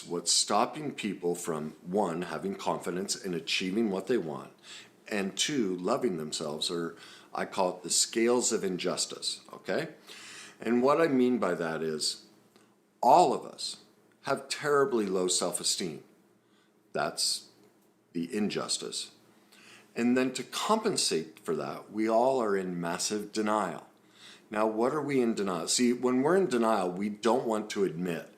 what's stopping people from, one, having confidence in achieving what they want, and two, loving themselves, or I call it the scales of injustice, okay? And what I mean by that is all of us have terribly low self-esteem. That's the injustice. And then to compensate for that, we all are in massive denial. Now, what are we in denial? See, when we're in denial, we don't want to admit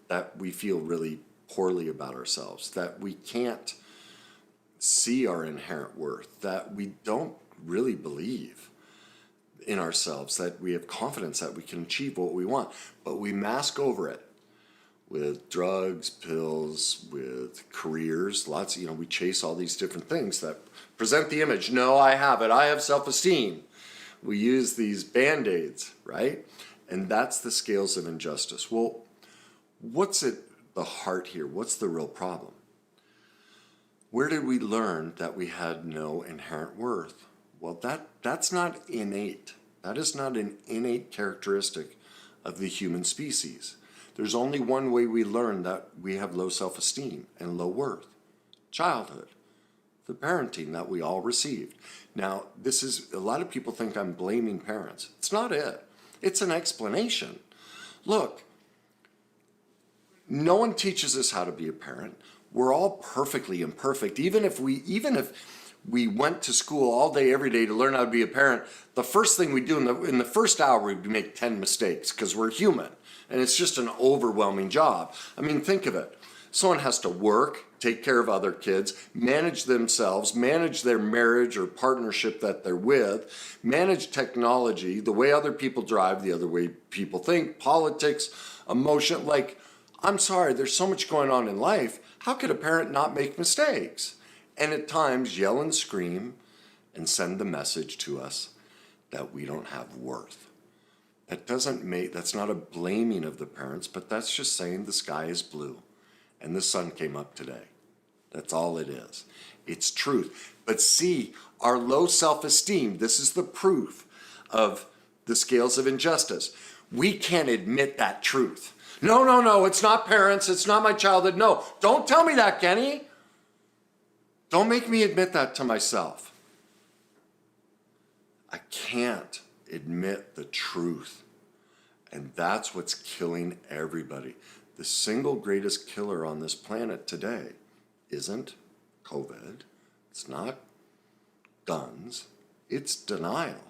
that we feel really poorly about ourselves, that we can't see our inherent worth, that we don't really believe in ourselves, that we have confidence that we can achieve what we want, but we mask over it with drugs, pills, with careers, lots of, we chase all these different things that present the image. No, I have it. I have self-esteem. We use these Band-Aids, right? And that's the scales of injustice. Well, what's at the heart here? What's the real problem? Where did we learn that we had no inherent worth? Well, that's not innate. That is not an innate characteristic of the human species. There's only one way we learn that we have low self-esteem and low worth: childhood, the parenting that we all received. Now, this is, a lot of people think I'm blaming parents. It's not it. It's an explanation. Look, no one teaches us how to be a parent. We're all perfectly imperfect. Even if we went to school all day, every day to learn how to be a parent, the first thing we do in the first hour, we make 10 mistakes because we're human. And it's just an overwhelming job. I mean, think of it. Someone has to work, take care of other kids, manage themselves, manage their marriage or partnership that they're with, manage technology, the way other people drive, the other way people think, politics, emotion. Like, I'm sorry, there's so much going on in life. How could a parent not make mistakes? And at times yell and scream and send the message to us that we don't have worth. That's not a blaming of the parents, but that's just saying the sky is blue and the sun came up today. That's all it is. It's truth. But see, our low self-esteem, this is the proof of the scales of injustice. We can't admit that truth. No, it's not parents, it's not my childhood. No, don't tell me that, Kenny. Don't make me admit that to myself. I can't admit the truth. And that's what's killing everybody. The single greatest killer on this planet today isn't COVID. It's not guns. It's denial.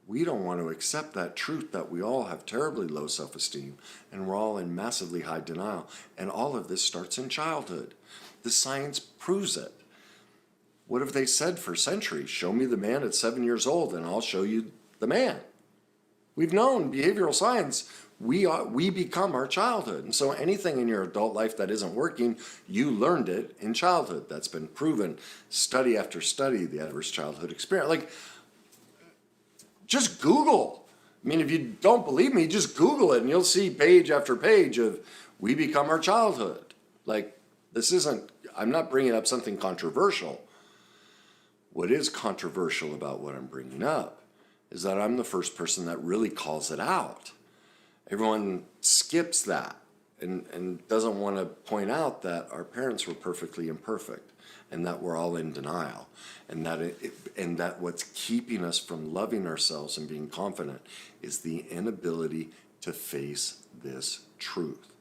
We don't want to accept that truth that we all have terribly low self-esteem and we're all in massively high denial. And all of this starts in childhood. The science proves it. What have they said for centuries? Show me the man at 7 years old and I'll show you the man. We've known behavioral science, we become our childhood. And so anything in your adult life that isn't working, you learned it in childhood. That's been proven, study after study, the adverse childhood experience. Like, just Google. I mean, if you don't believe me, just Google it and you'll see page after page of we become our childhood. Like, I'm not bringing up something controversial. What is controversial about what I'm bringing up is that I'm the first person that really calls it out. Everyone skips that and doesn't want to point out that our parents were perfectly imperfect and that we're all in denial and that what's keeping us from loving ourselves and being confident is the inability to face this truth.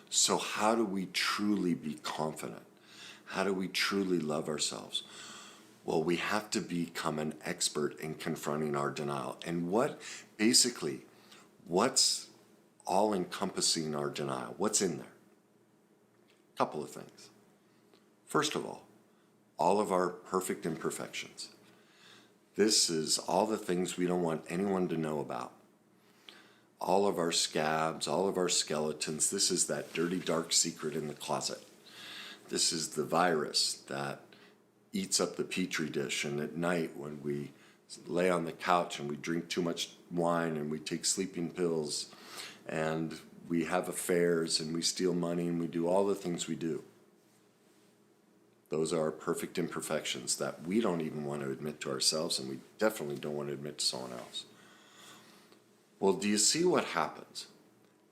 So how do we truly be confident? How do we truly love ourselves? Well, we have to become an expert in confronting our denial. And what's all encompassing our denial? What's in there? A couple of things. First of all of our perfect imperfections. This is all the things we don't want anyone to know about. All of our scabs, all of our skeletons. This is that dirty, dark secret in the closet. This is the virus that eats up the petri dish, and at night when we lay on the couch and we drink too much wine and we take sleeping pills and we have affairs and we steal money and we do all the things we do. Those are our perfect imperfections that we don't even want to admit to ourselves, and we definitely don't want to admit to someone else. Well, do you see what happens?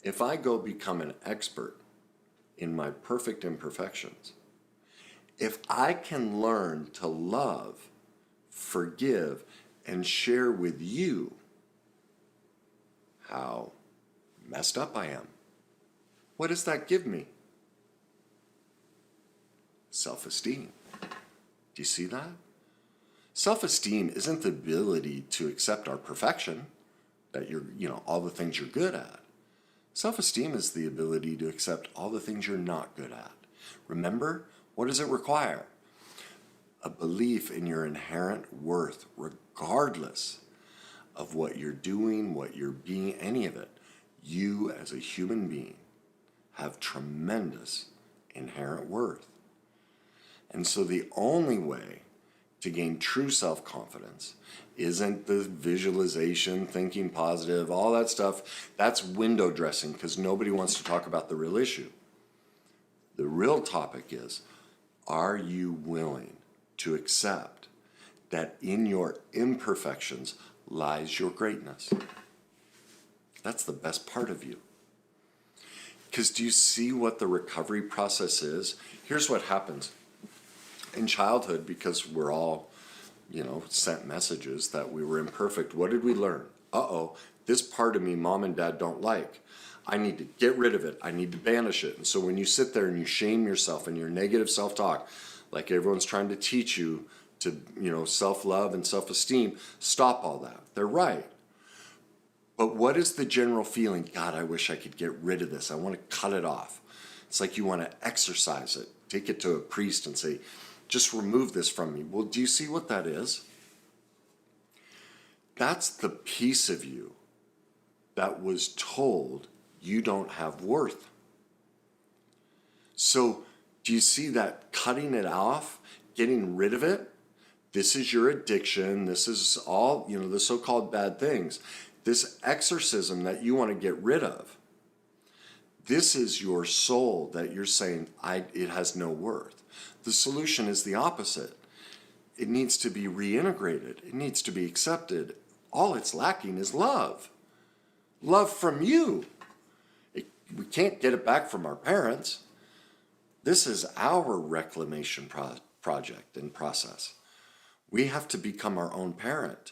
If I go become an expert in my perfect imperfections. If I can learn to love, forgive, and share with you how messed up I am, what does that give me? Self-esteem. Do you see that? Self-esteem isn't the ability to accept our perfection, that all the things you're good at. Self-esteem is the ability to accept all the things you're not good at. Remember, what does it require? A belief in your inherent worth, regardless of what you're doing, what you're being, any of it. You, as a human being, have tremendous inherent worth. And so the only way to gain true self-confidence isn't the visualization, thinking positive, all that stuff. That's window dressing because nobody wants to talk about the real issue. The real topic is, are you willing to accept that in your imperfections lies your greatness? That's the best part of you. Because do you see what the recovery process is? Here's what happens. In childhood, because we're all, sent messages that we were imperfect, what did we learn? This part of me mom and dad don't like. I need to get rid of it. I need to banish it. And so when you sit there and you shame yourself and your negative self-talk, like everyone's trying to teach you to, self-love and self-esteem, stop all that. They're right. But what is the general feeling? God, I wish I could get rid of this. I want to cut it off. It's like you want to exorcise it. Take it to a priest and say, just remove this from me. Well, do you see what that is? That's the piece of you that was told you don't have worth. So do you see that cutting it off, getting rid of it? This is your addiction. This is all, the so-called bad things. This exorcism that you want to get rid of. This is your soul that you're saying, it has no worth. The solution is the opposite. It needs to be reintegrated. It needs to be accepted. All it's lacking is love. Love from you. We can't get it back from our parents. This is our reclamation project and process. We have to become our own parent,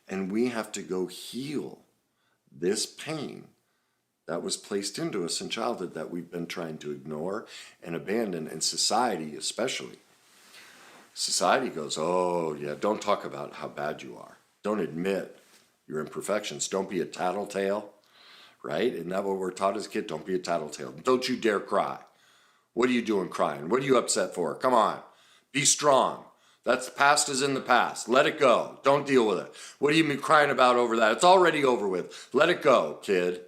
and we have to go heal this pain that was placed into us in childhood that we've been trying to ignore and abandon, and society especially. Society goes, oh yeah, don't talk about how bad you are. Don't admit your imperfections. Don't be a tattletale, right? Isn't that what we're taught as a kid? Don't be a tattletale. Don't you dare cry. What are you doing crying? What are you upset for? Come on, be strong. That's past is in the past. Let it go. Don't deal with it. What are you crying about over that? It's already over with. Let it go, kid.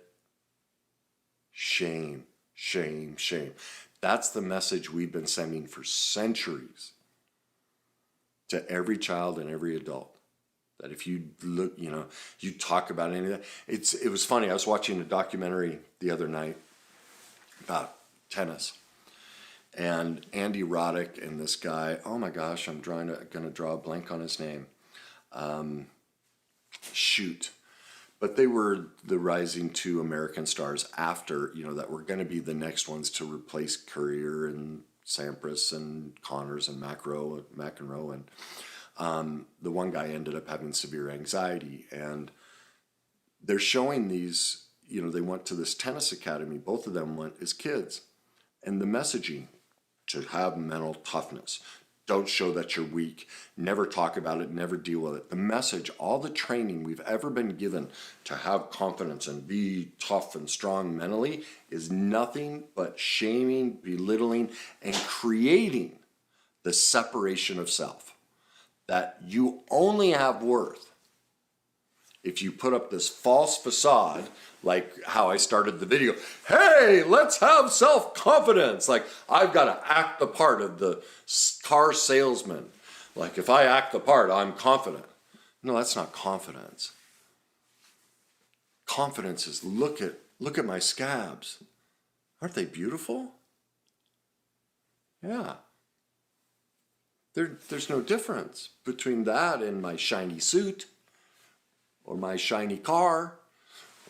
Shame, shame, shame. That's the message we've been sending for centuries to every child and every adult. That if you look, you talk about any of that. It was funny. I was watching a documentary the other night about tennis. And Andy Roddick and this guy, oh my gosh, I'm going to draw a blank on his name. But they were the rising two American stars after, that were going to be the next ones to replace Courier and Sampras and Connors and McEnroe. And the one guy ended up having severe anxiety. And they're showing these, they went to this tennis academy. Both of them went as kids. And the messaging to have mental toughness. Don't show that you're weak. Never talk about it. Never deal with it. The message, all the training we've ever been given to have confidence and be tough and strong mentally is nothing but shaming, belittling, and creating the separation of self. That you only have worth if you put up this false facade, like how I started the video. Hey, let's have self-confidence. Like, I've got to act the part of the car salesman. Like, if I act the part, I'm confident. No, that's not confidence. Confidence is look at my scabs. Aren't they beautiful? Yeah. There's no difference between that and my shiny suit or my shiny car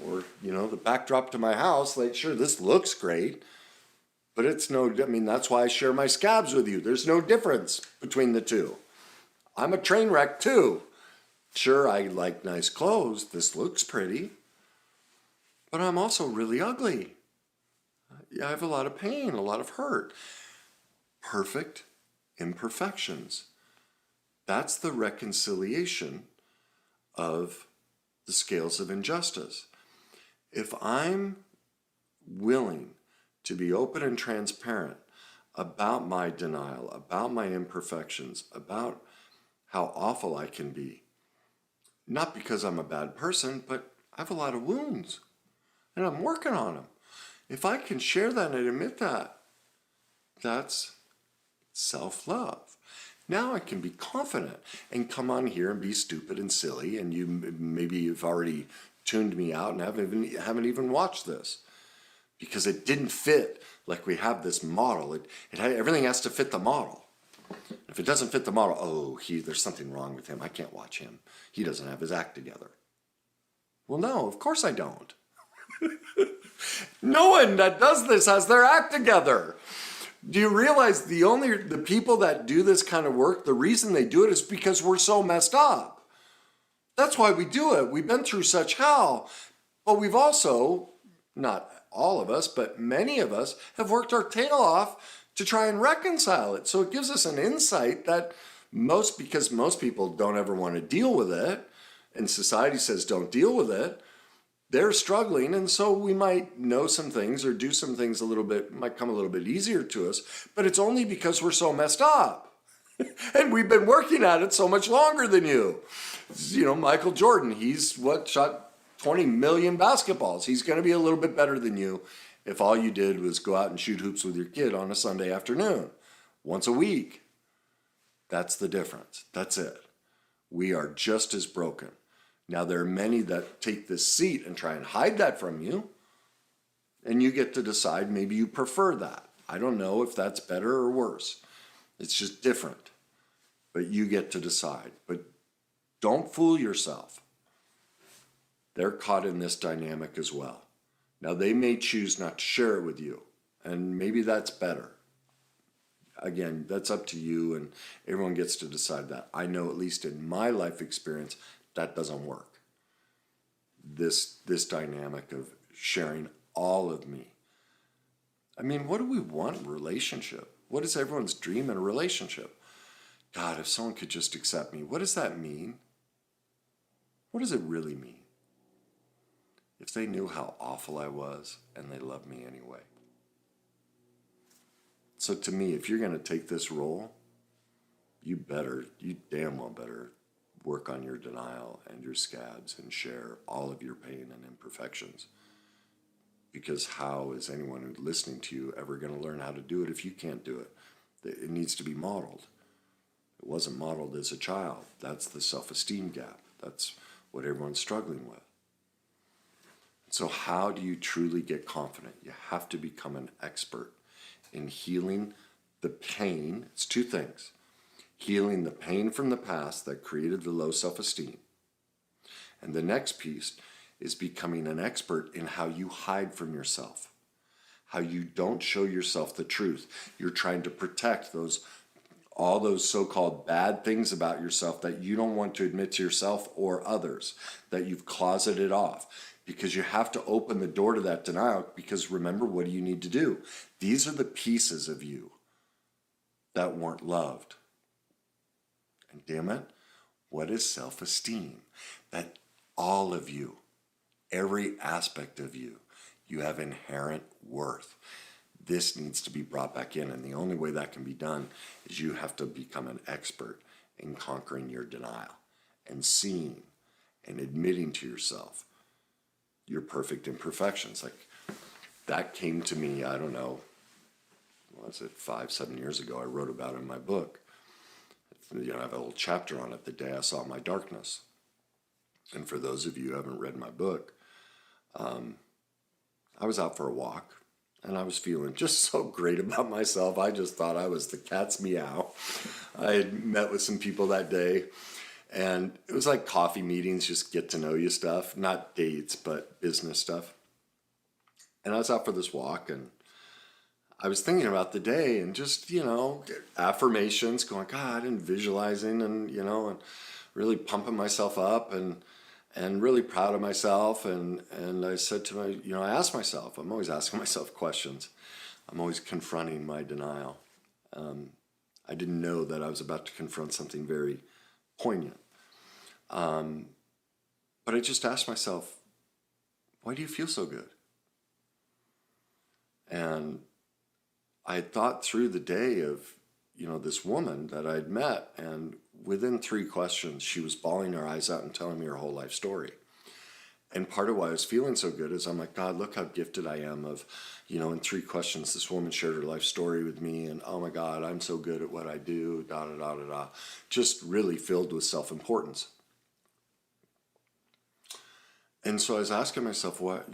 or, the backdrop to my house. Like, sure, this looks great, But it's no, I mean, that's why I share my scabs with you. There's no difference between the two. I'm a train wreck too. Sure, I like nice clothes. This looks pretty. But I'm also really ugly. I have a lot of pain, a lot of hurt. Perfect imperfections. That's the reconciliation of the scales of injustice. If I'm willing to be open and transparent about my denial, about my imperfections, about how awful I can be, not because I'm a bad person, but I have a lot of wounds and I'm working on them. If I can share that and admit that, that's self-love. Now I can be confident and come on here and be stupid and silly, and maybe you've already tuned me out and haven't even watched this because it didn't fit. Like we have this model, everything has to fit the model. If it doesn't fit the model, there's something wrong with him. I can't watch him. He doesn't have his act together. Well, no, of course I don't. No one that does this has their act together. Do you realize the people that do this kind of work, the reason they do it is because we're so messed up. That's why we do it. We've been through such hell, but we've also, not all of us, but many of us have worked our tail off to try and reconcile it. So it gives us an insight that because most people don't ever want to deal with it, and society says don't deal with it, they're struggling, and so we might know some things or do some things might come a little bit easier to us, but it's only because we're so messed up. And we've been working at it so much longer than you. Michael Jordan, he's shot 20 million basketballs. He's going to be a little bit better than you if all you did was go out and shoot hoops with your kid on a Sunday afternoon, once a week. That's the difference. That's it. We are just as broken. Now, there are many that take this seat and try and hide that from you, and you get to decide maybe you prefer that. I don't know if that's better or worse. It's just different, but you get to decide. But don't fool yourself. They're caught in this dynamic as well. Now, they may choose not to share it with you, and maybe that's better. Again, that's up to you, and everyone gets to decide that. I know, at least in my life experience, that doesn't work. This dynamic of sharing all of me. I mean, what do we want in a relationship? What is everyone's dream in a relationship? God, if someone could just accept me, what does that mean? What does it really mean? If they knew how awful I was and they loved me anyway. So to me, if you're going to take this role, you damn well better work on your denial and your scabs and share all of your pain and imperfections. Because how is anyone who's listening to you ever going to learn how to do it if you can't do it? It needs to be modeled. It wasn't modeled as a child. That's the self-esteem gap. That's what everyone's struggling with. So how do you truly get confident? You have to become an expert in healing the pain. It's two things. Healing the pain from the past that created the low self-esteem. And the next piece is becoming an expert in how you hide from yourself, how you don't show yourself the truth. You're trying to protect all those so-called bad things about yourself that you don't want to admit to yourself or others, that you've closeted off. Because you have to open the door to that denial, because remember, what do you need to do? These are the pieces of you that weren't loved. And damn it, what is self-esteem? That all of you, every aspect of you, you have inherent worth. This needs to be brought back in, and the only way that can be done is you have to become an expert in conquering your denial and seeing and admitting to yourself your perfect imperfections. Like, that came to me, I don't know, what was it, 5-7 years ago. I wrote about it in my book. I have a little chapter on it, The Day I Saw My Darkness. And for those of you who haven't read my book, I was out for a walk, and I was feeling just so great about myself. I just thought I was the cat's meow. I had met with some people that day, and it was like coffee meetings, just get to know you stuff, not dates, but business stuff. And I was out for this walk, and I was thinking about the day and just, affirmations, going, God, and visualizing and really pumping myself up and really proud of myself. And I said to I asked myself, I'm always asking myself questions. I'm always confronting my denial. I didn't know that I was about to confront something very poignant. But I just asked myself, why do you feel so good? And I had thought through the day of, this woman that I'd met, and within 3 questions, she was bawling her eyes out and telling me her whole life story. And part of why I was feeling so good is I'm like, God, look how gifted I am of, in 3 questions, this woman shared her life story with me, and oh my God, I'm so good at what I do, da da da da da. Just really filled with self-importance. And so I was asking myself, what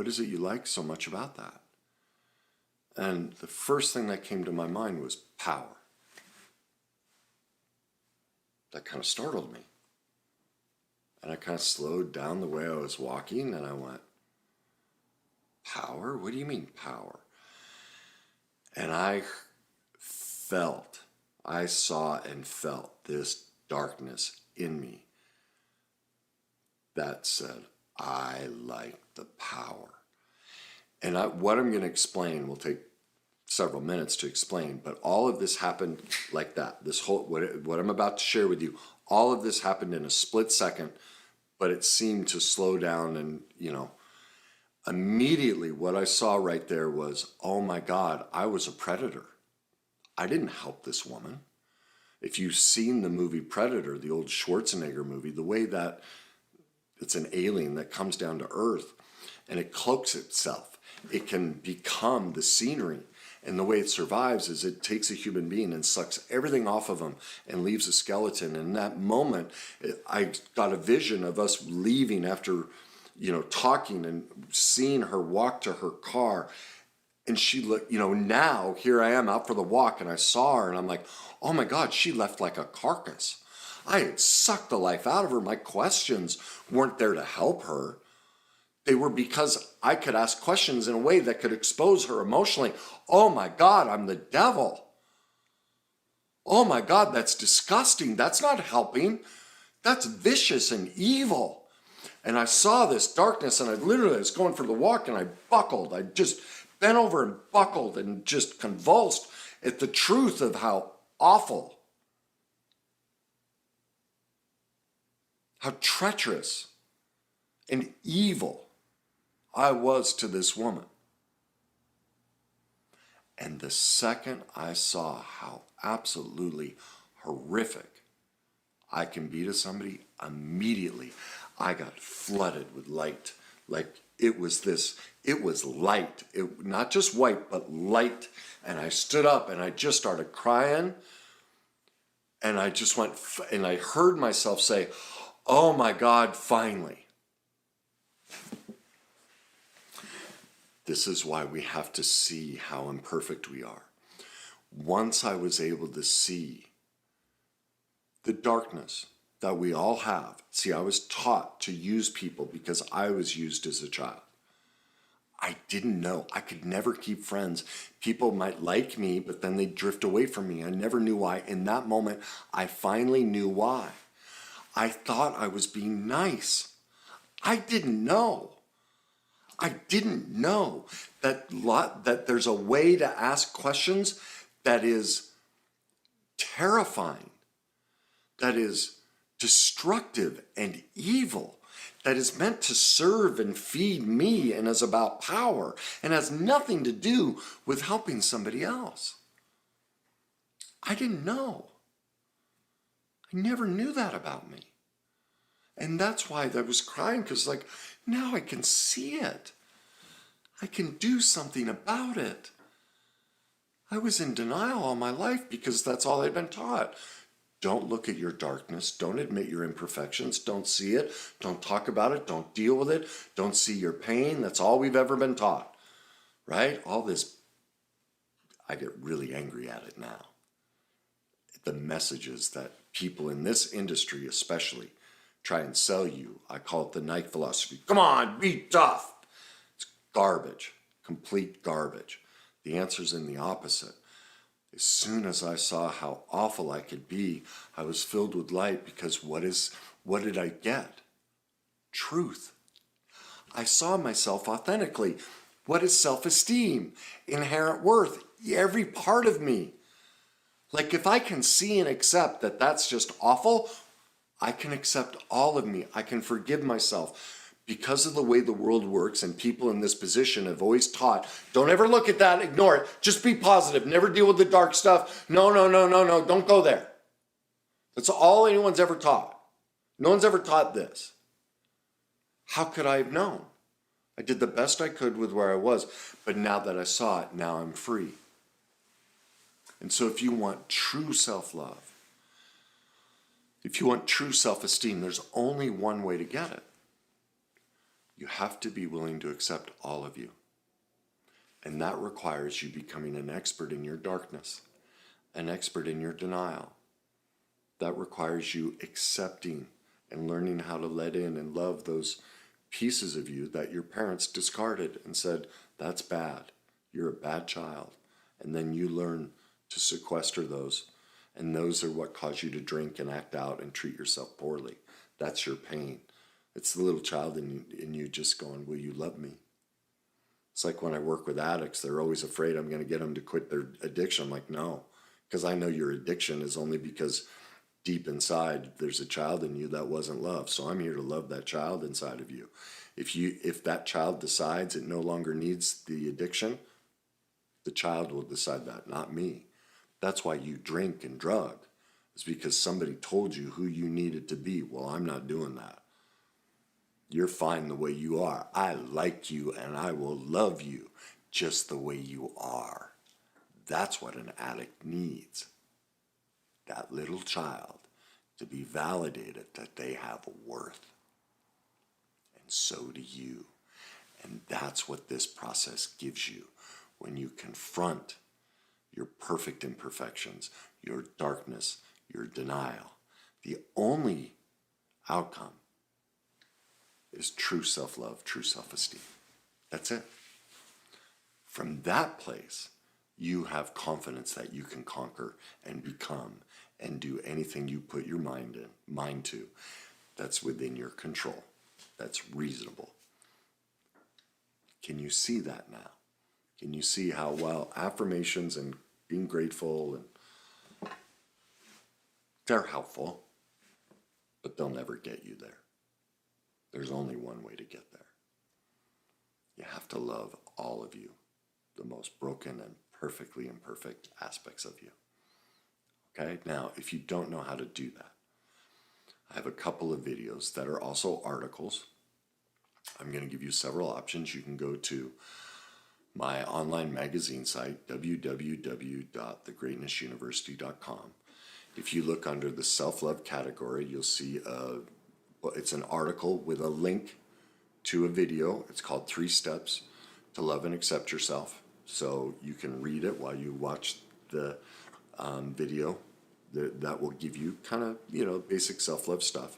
is it you like so much about that? And the first thing that came to my mind was power. That kind of startled me. And I kind of slowed down the way I was walking, and I went, power? What do you mean power? And I saw and felt this darkness in me that said, I like the power. And what I'm going to explain will take several minutes to explain, but all of this happened like that. This whole, what I'm about to share with you, all of this happened in a split second, but it seemed to slow down. And, immediately what I saw right there was, oh my God, I was a predator. I didn't help this woman. If you've seen the movie Predator, the old Schwarzenegger movie, the way that it's an alien that comes down to Earth and it cloaks itself. It can become the scenery. And the way it survives is it takes a human being and sucks everything off of them and leaves a skeleton. And in that moment, I got a vision of us leaving after, talking and seeing her walk to her car. And she looked, now here I am out for the walk, and I saw her and I'm like, oh my God, she left like a carcass. I had sucked the life out of her. My questions weren't there to help her. They were because I could ask questions in a way that could expose her emotionally. Oh my God, I'm the devil. Oh my God, that's disgusting. That's not helping. That's vicious and evil. And I saw this darkness, and I was going for the walk, and I buckled. I just bent over and buckled and just convulsed at the truth of how awful, how treacherous and evil I was to this woman. And the second I saw how absolutely horrific I can be to somebody, immediately I got flooded with light. Like it was light. Not just white, but light. And I stood up and I just started crying. And I just went, and I heard myself say, oh my God, finally. This is why we have to see how imperfect we are. Once I was able to see the darkness that we all have. See, I was taught to use people because I was used as a child. I didn't know. I could never keep friends. People might like me, but then they'd drift away from me. I never knew why. In that moment, I finally knew why. I thought I was being nice. I didn't know. I didn't know that there's a way to ask questions that is terrifying, that is destructive and evil, that is meant to serve and feed me and is about power and has nothing to do with helping somebody else. I didn't know. I never knew that about me. And that's why I was crying, because now I can see it. I can do something about it. I was in denial all my life because that's all I'd been taught. Don't look at your darkness. Don't admit your imperfections. Don't see it. Don't talk about it. Don't deal with it. Don't see your pain. That's all we've ever been taught, right? All this, I get really angry at it now. The messages that people in this industry especially try and sell you. I call it the Nike philosophy. Come on, be tough. It's garbage, complete garbage. The answer's in the opposite. As soon as I saw how awful I could be, I was filled with light, because what did I get? Truth. I saw myself authentically. What is self-esteem? Inherent worth. Every part of me. Like, if I can see and accept that that's just awful, I can accept all of me. I can forgive myself. Because of the way the world works, and people in this position have always taught, don't ever look at that, ignore it, just be positive, never deal with the dark stuff. No, no, no, no, no, don't go there. That's all anyone's ever taught. No one's ever taught this. How could I have known? I did the best I could with where I was, but now that I saw it, now I'm free. And so if you want true self-love, if you want true self-esteem, there's only one way to get it. You have to be willing to accept all of you. And that requires you becoming an expert in your darkness, an expert in your denial. That requires you accepting and learning how to let in and love those pieces of you that your parents discarded and said, that's bad. You're a bad child. And then you learn to sequester those. And those are what cause you to drink and act out and treat yourself poorly. That's your pain. It's the little child in you just going, will you love me? It's like when I work with addicts, they're always afraid I'm going to get them to quit their addiction. I'm like, no, because I know your addiction is only because deep inside there's a child in you that wasn't loved. So I'm here to love that child inside of you. If that child decides it no longer needs the addiction, the child will decide that, not me. That's why you drink and drug. It's because somebody told you who you needed to be. Well, I'm not doing that. You're fine the way you are. I like you and I will love you just the way you are. That's what an addict needs. That little child to be validated that they have worth. And so do you. And that's what this process gives you when you confront your perfect imperfections, your darkness, your denial. The only outcome is true self-love, true self-esteem. That's it. From that place, you have confidence that you can conquer and become and do anything you put your mind to that's within your control, that's reasonable. Can you see that now? Can you see how, while affirmations and being grateful, and they're helpful, but they'll never get you there. There's only one way to get there. You have to love all of you, the most broken and perfectly imperfect aspects of you. Okay? Now, if you don't know how to do that, I have a couple of videos that are also articles. I'm going to give you several options. You can go to my online magazine site, www.thegreatnessuniversity.com. If you look under the self-love category, you'll see it's an article with a link to a video. It's called 3 Steps to Love and Accept Yourself. So you can read it while you watch the video. That will give you kind of, basic self-love stuff.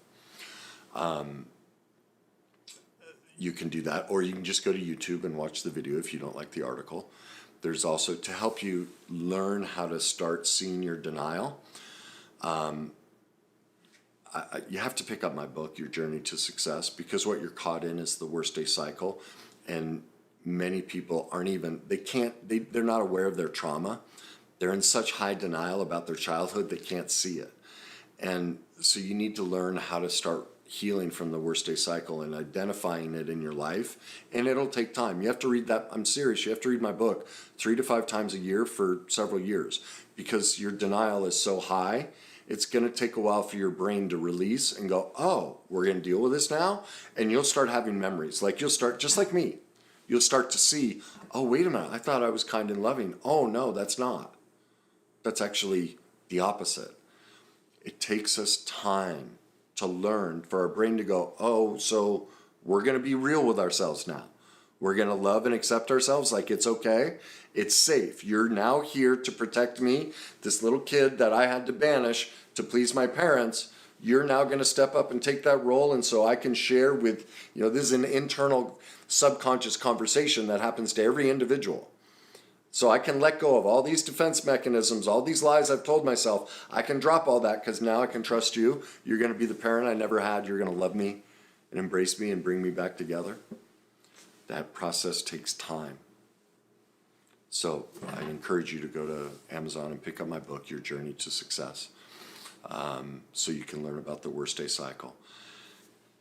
You can do that, or you can just go to YouTube and watch the video if you don't like the article. There's also, to help you learn how to start seeing your denial, you have to pick up my book, Your Journey to Success, because what you're caught in is the worst day cycle, and many people they're not aware of their trauma. They're in such high denial about their childhood, they can't see it. And so you need to learn how to start healing from the worst day cycle and identifying it in your life, and it'll take time. You have to read that. I'm serious. You have to read my book 3 to 5 times a year for several years, because your denial is so high. It's going to take a while for your brain to release and go, oh, we're going to deal with this now. And you'll start having memories. Like, you'll start, just like me, you'll start to see, oh, wait a minute, I thought I was kind and loving. Oh, no, that's not. That's actually the opposite. It takes us time to learn, for our brain to go, oh, so we're going to be real with ourselves now. We're going to love and accept ourselves like it's okay. It's safe. You're now here to protect me, this little kid that I had to banish to please my parents. You're now going to step up and take that role, and so I can share with, this is an internal subconscious conversation that happens to every individual. So I can let go of all these defense mechanisms, all these lies I've told myself. I can drop all that because now I can trust you. You're going to be the parent I never had. You're going to love me and embrace me and bring me back together. That process takes time. So I encourage you to go to Amazon and pick up my book, Your Journey to Success, so you can learn about the worst day cycle.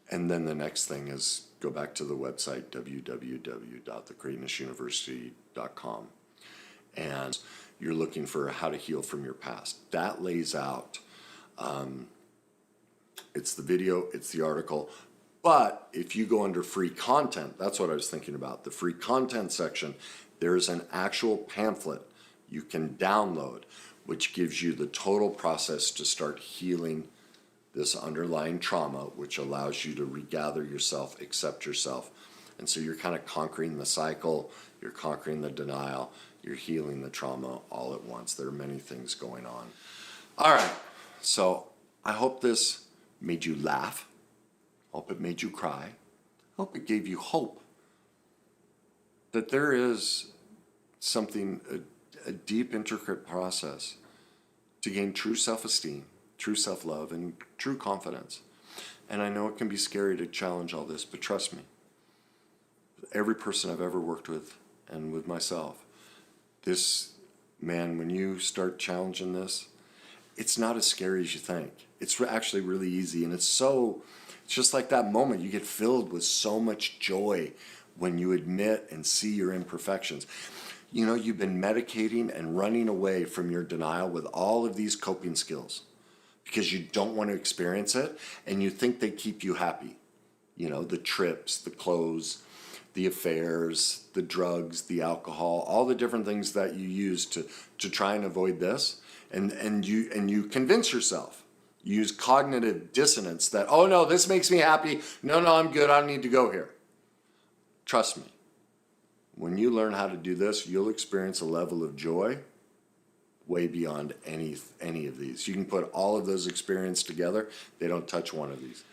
And then the next thing is go back to the website, www.thegreatnessuniversity.com. And you're looking for how to heal from your past. That lays out, it's the video, it's the article. But if you go under free content, that's what I was thinking about, the free content section, there's an actual pamphlet you can download, which gives you the total process to start healing this underlying trauma, which allows you to regather yourself, accept yourself. And so you're kind of conquering the cycle, you're conquering the denial, you're healing the trauma all at once. There are many things going on. All right, so I hope this made you laugh. I hope it made you cry. I hope it gave you hope that there is something, a deep, intricate process to gain true self-esteem, true self-love, and true confidence. And I know it can be scary to challenge all this, but trust me, every person I've ever worked with and with myself, this, man, when you start challenging this, it's not as scary as you think. It's actually really easy, and it's just like that moment. You get filled with so much joy when you admit and see your imperfections. You know, you've been medicating and running away from your denial with all of these coping skills because you don't want to experience it, and you think they keep you happy. You know, the trips, the clothes, the affairs, the drugs, the alcohol, all the different things that you use to try and avoid this. And you convince yourself. You use cognitive dissonance that, oh no, this makes me happy. No, I'm good. I don't need to go here. Trust me. When you learn how to do this, you'll experience a level of joy way beyond any of these. You can put all of those experiences together. They don't touch one of these.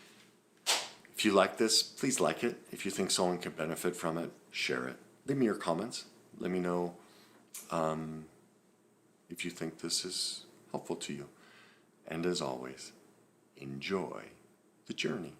If you like this, please like it. If you think someone can benefit from it, share it. Leave me your comments. Let me know if you think this is helpful to you. And as always, enjoy the journey.